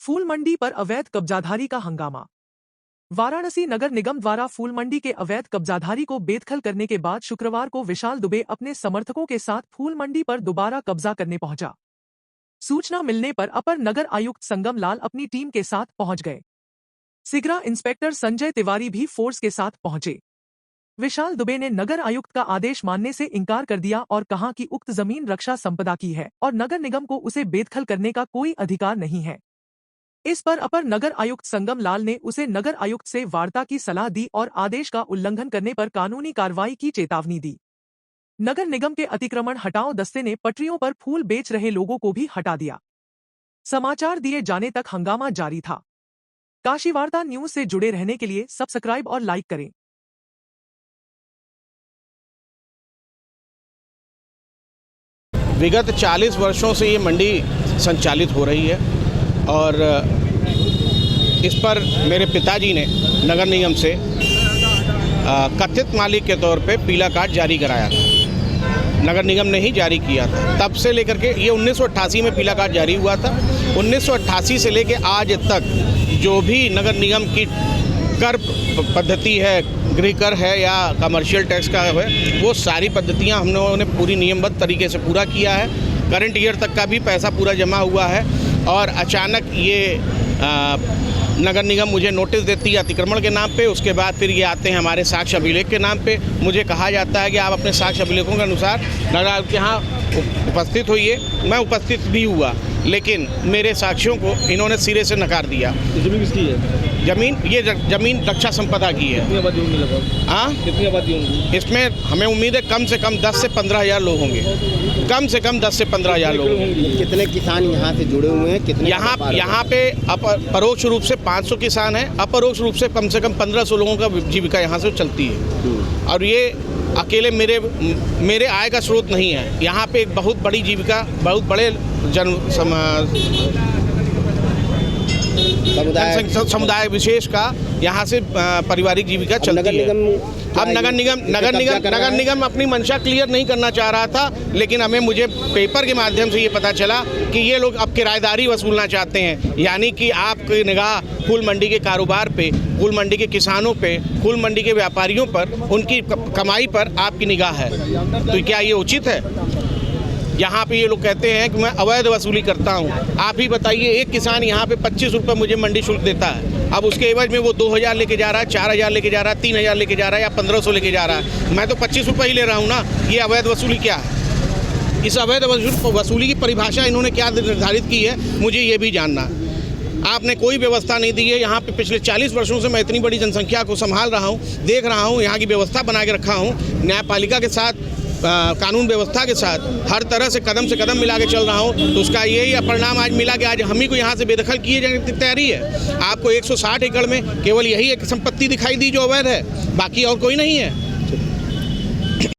फूल मंडी पर अवैध कब्जाधारी का हंगामा। वाराणसी नगर निगम द्वारा फूल मंडी के अवैध कब्जाधारी को बेदखल करने के बाद शुक्रवार को विशाल दुबे अपने समर्थकों के साथ फूल मंडी पर दोबारा कब्जा करने पहुंचा। सूचना मिलने पर अपर नगर आयुक्त संगम लाल अपनी टीम के साथ पहुंच गए। सिगरा इंस्पेक्टर संजय तिवारी भी फोर्स के साथ पहुंचे। विशाल दुबे ने नगर आयुक्त का आदेश मानने से इनकार कर दिया और कहा कि उक्त जमीन रक्षा संपदा की है और नगर निगम को उसे बेदखल करने का कोई अधिकार नहीं है। इस पर अपर नगर आयुक्त संगम लाल ने उसे नगर आयुक्त से वार्ता की सलाह दी और आदेश का उल्लंघन करने पर कानूनी कार्रवाई की चेतावनी दी। नगर निगम के अतिक्रमण हटाओ दस्ते ने पटरियों पर फूल बेच रहे लोगों को भी हटा दिया। समाचार दिए जाने तक हंगामा जारी था। काशी वार्ता न्यूज से जुड़े रहने के लिए सब्सक्राइब और लाइक करें। विगत 40 वर्षों से ये मंडी संचालित हो रही है और इस पर मेरे पिताजी ने नगर निगम से कथित मालिक के तौर पे पीला कार्ड जारी कराया था। नगर निगम ने ही जारी किया था। तब से लेकर के ये 1988 में पीला कार्ड जारी हुआ था। 1988 से लेकर आज तक जो भी नगर निगम की कर पद्धति है, गृह कर है या कमर्शियल टैक्स का है, वो सारी पद्धतियां हम लोगों ने पूरी नियमबद्ध तरीके से पूरा किया है। करंट ईयर तक का भी पैसा पूरा जमा हुआ है और अचानक ये नगर निगम मुझे नोटिस देती है अतिक्रमण के नाम पे। उसके बाद फिर ये आते हैं हमारे साक्ष्य अभिलेख के नाम पे। मुझे कहा जाता है कि आप अपने साक्ष्य अभिलेखों के अनुसार नगर आयुक्त के यहाँ उपस्थित होइए। मैं उपस्थित भी हुआ, लेकिन मेरे साक्ष्यों को इन्होंने सिरे से नकार दिया। जमीन किसकी है? जमीन रक्षा संपदा की है। कितनी आबादी होंगी लगभग? हाँ, कितनी आबादी होंगी? इसमें हमें उम्मीद है कम से कम 10 से 15 हज़ार लोग होंगे। कम से कम 10 से 15 हज़ार लोग होंगे। कितने किसान यहाँ से जुड़े हुए हैं? कितने यहाँ पे परोक्ष रूप से 500 किसान हैं, अपरोक्ष रूप से कम 1500 लोगों का जीविका यहाँ से चलती है। और ये अकेले मेरे आय का स्रोत नहीं है। यहाँ पे एक बहुत बड़ी जीविका, बहुत बड़े समुदाय विशेष का यहाँ से पारिवारिक जीविका चलती है। अब नगर निगम अपनी मंशा क्लियर नहीं करना चाह रहा था, लेकिन मुझे पेपर के माध्यम से ये पता चला कि ये लोग अब किराएदारी वसूलना चाहते हैं। यानी कि आपकी निगाह फूल मंडी के कारोबार पे, फूल मंडी के किसानों पे, फूल मंडी के व्यापारियों पर, उनकी कमाई पर आपकी निगाह है। तो क्या ये उचित है? यहाँ पे ये लोग कहते हैं कि मैं अवैध वसूली करता हूँ। आप ही बताइए, एक किसान यहाँ पे 25 रुपये मुझे मंडी शुल्क देता है। अब उसके एवज में वो 2000 लेके जा रहा है, 4000 लेके जा रहा है, 3000 लेके जा रहा है या 1500 लेके जा रहा है। मैं तो 25 रुपये ही ले रहा हूँ ना। ये अवैध वसूली क्या है? इस अवैध वसूली की परिभाषा इन्होंने क्या निर्धारित की है, मुझे ये भी जानना है। आपने कोई व्यवस्था नहीं दी है। यहाँ पे पिछले 40 वर्षों से मैं इतनी बड़ी जनसंख्या को संभाल रहा हूँ, देख रहा हूँ, यहाँ की व्यवस्था बना के रखा हूँ। न्यायपालिका के साथ, कानून व्यवस्था के साथ हर तरह से कदम मिला के चल रहा हूँ। तो उसका यही परिणाम आज मिला कि आज हम ही को यहाँ से बेदखल किए जाने की तैयारी है। आपको 160 एकड़ में केवल यही एक संपत्ति दिखाई दी जो अवैध है, बाकी और कोई नहीं है।